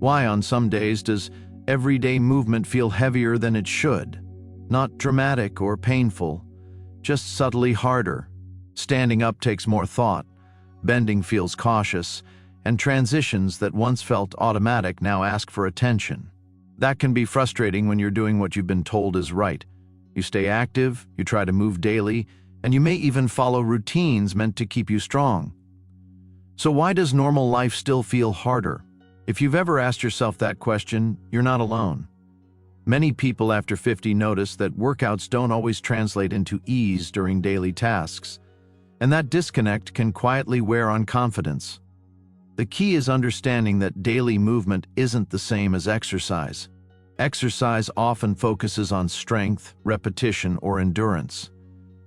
Why on some days does everyday movement feel heavier than it should? Not dramatic or painful, just subtly harder. Standing up takes more thought, bending feels cautious, and transitions that once felt automatic now ask for attention. That can be frustrating when you're doing what you've been told is right. You stay active, you try to move daily, and you may even follow routines meant to keep you strong. So why does normal life still feel harder? If you've ever asked yourself that question, you're not alone. Many people after 50 notice that workouts don't always translate into ease during daily tasks, and that disconnect can quietly wear on confidence. The key is understanding that daily movement isn't the same as exercise. Exercise often focuses on strength, repetition, or endurance.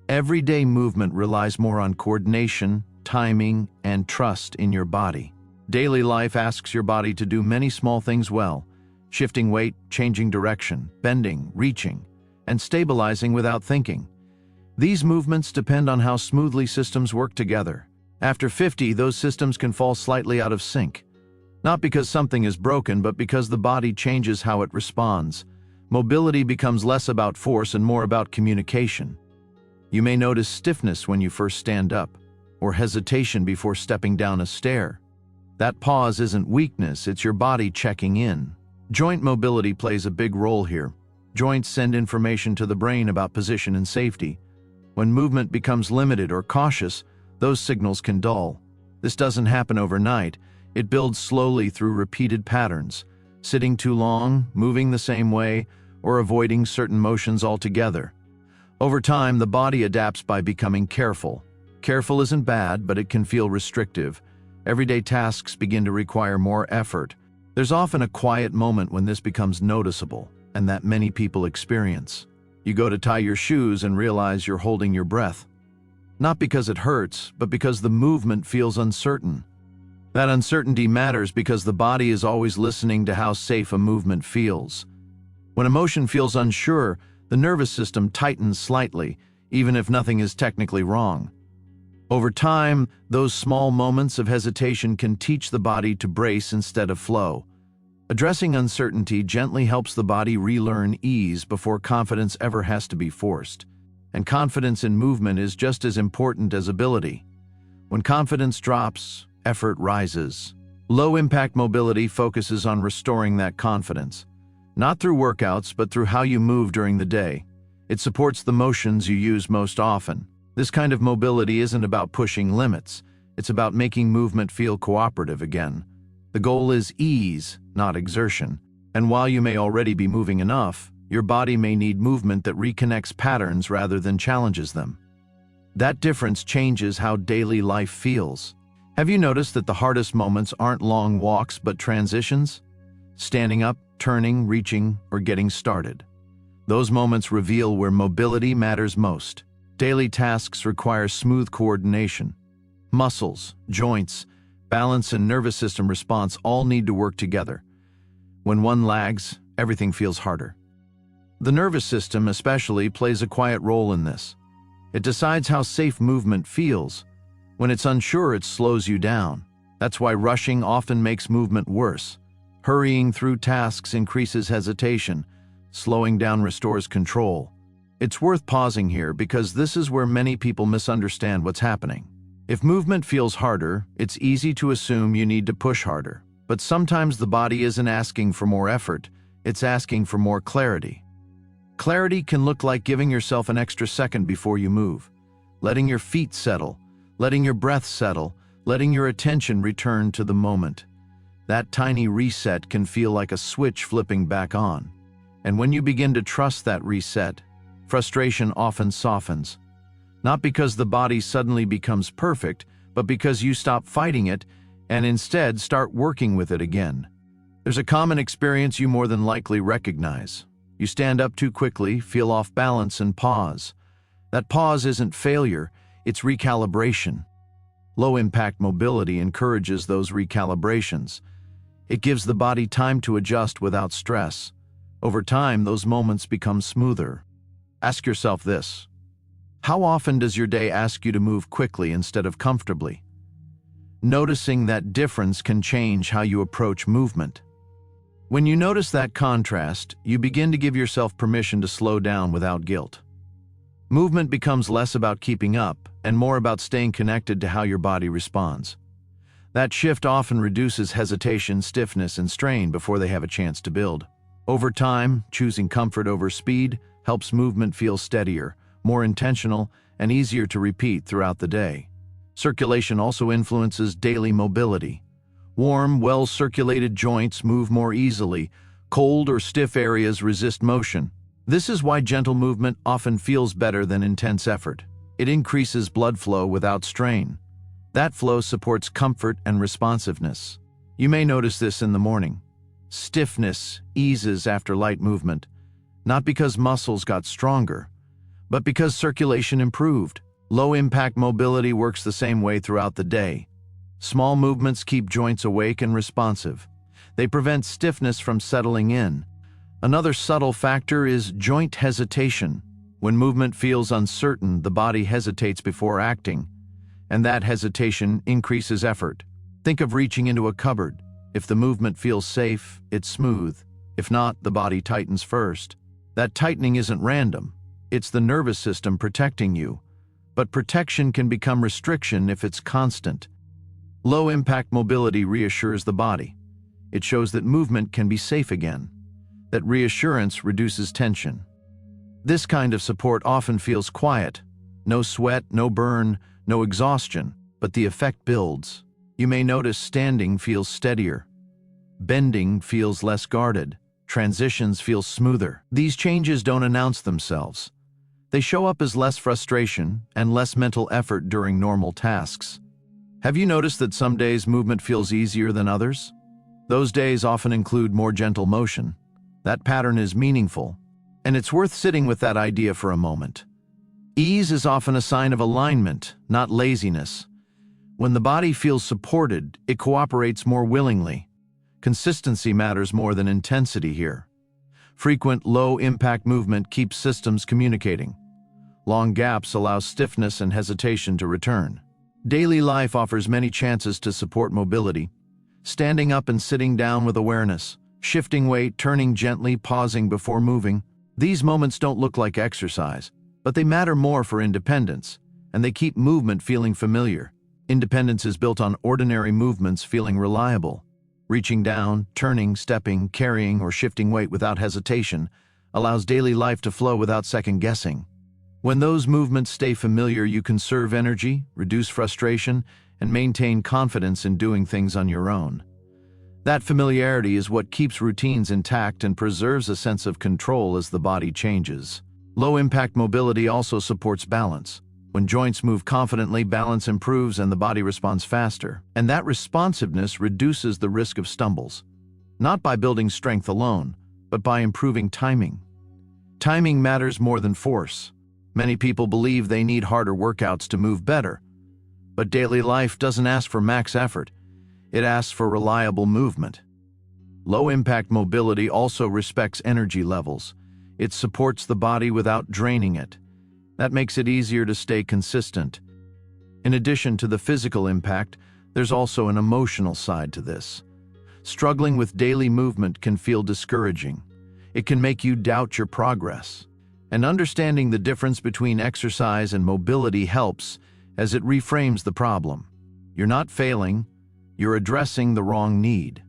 Everyday movement relies more on coordination, timing, and trust in your body. Daily life asks your body to do many small things well: shifting weight, changing direction, bending, reaching, and stabilizing without thinking. These movements depend on how smoothly systems work together. After 50, those systems can fall slightly out of sync. Not because something is broken, but because the body changes how it responds. Mobility becomes less about force and more about communication. You may notice stiffness when you first stand up, or hesitation before stepping down a stair. That pause isn't weakness, it's your body checking in. Joint mobility plays a big role here. Joints send information to the brain about position and safety. When movement becomes limited or cautious, those signals can dull. This doesn't happen overnight. It builds slowly through repeated patterns, sitting too long, moving the same way, or avoiding certain motions altogether. Over time, the body adapts by becoming careful. Careful isn't bad, but it can feel restrictive. Everyday tasks begin to require more effort. There's often a quiet moment when this becomes noticeable, and that many people experience. You go to tie your shoes and realize you're holding your breath. Not because it hurts, but because the movement feels uncertain. That uncertainty matters because the body is always listening to how safe a movement feels. When emotion feels unsure, the nervous system tightens slightly, even if nothing is technically wrong. Over time, those small moments of hesitation can teach the body to brace instead of flow. Addressing uncertainty gently helps the body relearn ease before confidence ever has to be forced. And confidence in movement is just as important as ability. When confidence drops, effort rises. Low-impact mobility focuses on restoring that confidence, not through workouts, but through how you move during the day. It supports the motions you use most often. This kind of mobility isn't about pushing limits. It's about making movement feel cooperative again. The goal is ease, not exertion. And while you may already be moving enough, your body may need movement that reconnects patterns rather than challenges them. That difference changes how daily life feels. Have you noticed that the hardest moments aren't long walks but transitions? Standing up, turning, reaching, or getting started. Those moments reveal where mobility matters most. Daily tasks require smooth coordination. Muscles, joints, balance, and nervous system response all need to work together. When one lags, everything feels harder. The nervous system especially plays a quiet role in this. It decides how safe movement feels. When it's unsure, it slows you down. That's why rushing often makes movement worse. Hurrying through tasks increases hesitation. Slowing down restores control. It's worth pausing here because this is where many people misunderstand what's happening. If movement feels harder, it's easy to assume you need to push harder. But sometimes the body isn't asking for more effort, it's asking for more clarity. Clarity can look like giving yourself an extra second before you move, letting your feet settle, letting your breath settle, letting your attention return to the moment. That tiny reset can feel like a switch flipping back on. And when you begin to trust that reset, frustration often softens. Not because the body suddenly becomes perfect, but because you stop fighting it and instead start working with it again. There's a common experience you more than likely recognize. You stand up too quickly, feel off balance, and pause. That pause isn't failure, it's recalibration. Low-impact mobility encourages those recalibrations. It gives the body time to adjust without stress. Over time, those moments become smoother. Ask yourself this: how often does your day ask you to move quickly instead of comfortably? Noticing that difference can change how you approach movement. When you notice that contrast, you begin to give yourself permission to slow down without guilt. Movement becomes less about keeping up and more about staying connected to how your body responds. That shift often reduces hesitation, stiffness, and strain before they have a chance to build. Over time, choosing comfort over speed helps movement feel steadier, more intentional, and easier to repeat throughout the day. Circulation also influences daily mobility. Warm, well-circulated joints move more easily. Cold or stiff areas resist motion. This is why gentle movement often feels better than intense effort. It increases blood flow without strain. That flow supports comfort and responsiveness. You may notice this in the morning. Stiffness eases after light movement, not because muscles got stronger, but because circulation improved. Low-impact mobility works the same way throughout the day. Small movements keep joints awake and responsive. They prevent stiffness from settling in. Another subtle factor is joint hesitation. When movement feels uncertain, the body hesitates before acting, and that hesitation increases effort. Think of reaching into a cupboard. If the movement feels safe, it's smooth. If not, the body tightens first. That tightening isn't random. It's the nervous system protecting you. But protection can become restriction if it's constant. Low-impact mobility reassures the body. It shows that movement can be safe again. That reassurance reduces tension. This kind of support often feels quiet. No sweat, no burn, no exhaustion, but the effect builds. You may notice standing feels steadier. Bending feels less guarded. Transitions feel smoother. These changes don't announce themselves. They show up as less frustration and less mental effort during normal tasks. Have you noticed that some days movement feels easier than others? Those days often include more gentle motion. That pattern is meaningful, and it's worth sitting with that idea for a moment. Ease is often a sign of alignment, not laziness. When the body feels supported, it cooperates more willingly. Consistency matters more than intensity here. Frequent, low-impact movement keeps systems communicating. Long gaps allow stiffness and hesitation to return. Daily life offers many chances to support mobility. Standing up and sitting down with awareness, shifting weight, turning gently, pausing before moving. These moments don't look like exercise, but they matter more for independence, and they keep movement feeling familiar. Independence is built on ordinary movements feeling reliable. Reaching down, turning, stepping, carrying, or shifting weight without hesitation allows daily life to flow without second-guessing. When those movements stay familiar, you conserve energy, reduce frustration, and maintain confidence in doing things on your own. That familiarity is what keeps routines intact and preserves a sense of control as the body changes. Low-impact mobility also supports balance. When joints move confidently, balance improves and the body responds faster. And that responsiveness reduces the risk of stumbles, not by building strength alone, but by improving timing. Timing matters more than force. Many people believe they need harder workouts to move better. But daily life doesn't ask for max effort. It asks for reliable movement. Low-impact mobility also respects energy levels. It supports the body without draining it. That makes it easier to stay consistent. In addition to the physical impact, there's also an emotional side to this. Struggling with daily movement can feel discouraging. It can make you doubt your progress. And understanding the difference between exercise and mobility helps, as it reframes the problem. You're not failing, you're addressing the wrong need.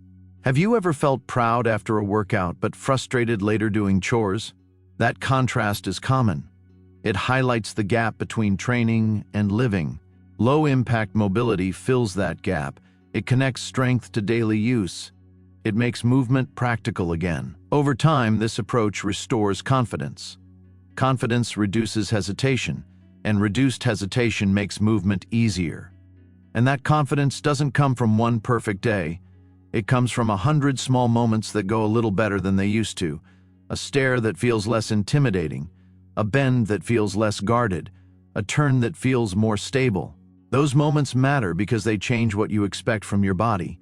Have you ever felt proud after a workout but frustrated later doing chores? That contrast is common. It highlights the gap between training and living. Low-impact mobility fills that gap. It connects strength to daily use. It makes movement practical again. Over time, this approach restores confidence. Confidence reduces hesitation, and reduced hesitation makes movement easier. And that confidence doesn't come from one perfect day. It comes from 100 small moments that go a little better than they used to. A stare that feels less intimidating, a bend that feels less guarded, a turn that feels more stable. Those moments matter because they change what you expect from your body.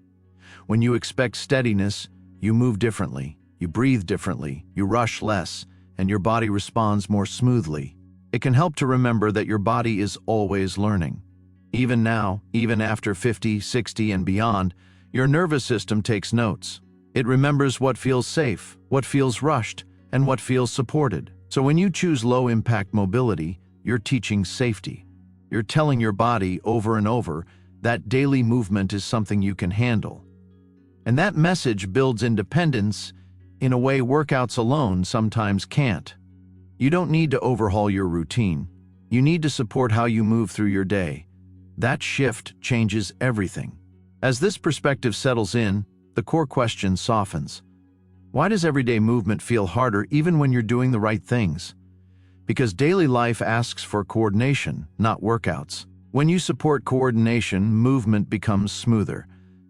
When you expect steadiness, you move differently, you breathe differently, you rush less, and your body responds more smoothly. It can help to remember that your body is always learning. Even now, even after 50, 60, and beyond, your nervous system takes notes. It remembers what feels safe, what feels rushed, and what feels supported. So when you choose low-impact mobility, you're teaching safety. You're telling your body over and over that daily movement is something you can handle. And that message builds independence in a way workouts alone sometimes can't. You don't need to overhaul your routine. You need to support how you move through your day. That shift changes everything. As this perspective settles in, the core question softens. Why does everyday movement feel harder even when you're doing the right things? Because daily life asks for coordination, not workouts. When you support coordination, movement becomes smoother.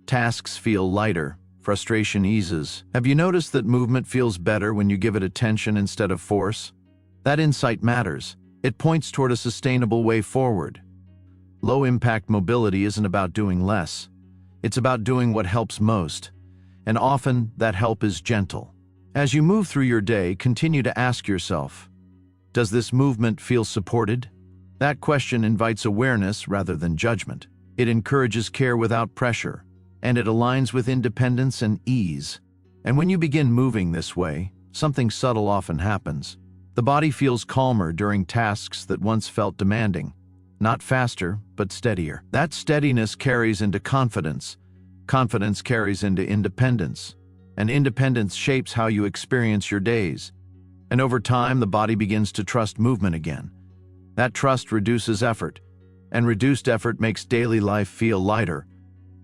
Tasks feel lighter. Frustration eases. Have you noticed that movement feels better when you give it attention instead of force? That insight matters. It points toward a sustainable way forward. Low-impact mobility isn't about doing less. It's about doing what helps most. And often, that help is gentle. As you move through your day, continue to ask yourself, does this movement feel supported? That question invites awareness rather than judgment. It encourages care without pressure, and it aligns with independence and ease. And when you begin moving this way, something subtle often happens. The body feels calmer during tasks that once felt demanding. Not faster, but steadier. That steadiness carries into confidence. Confidence carries into independence. And independence shapes how you experience your days. And over time, the body begins to trust movement again. That trust reduces effort, and reduced effort makes daily life feel lighter.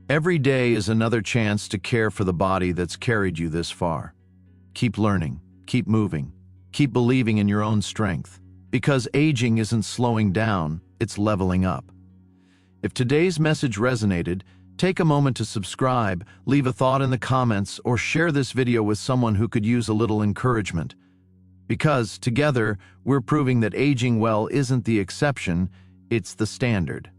Every day is another chance to care for the body that's carried you this far. Keep learning, keep moving, keep believing in your own strength. Because aging isn't slowing down, it's leveling up. If today's message resonated, take a moment to subscribe, leave a thought in the comments, or share this video with someone who could use a little encouragement. Because, together, we're proving that aging well isn't the exception, it's the standard.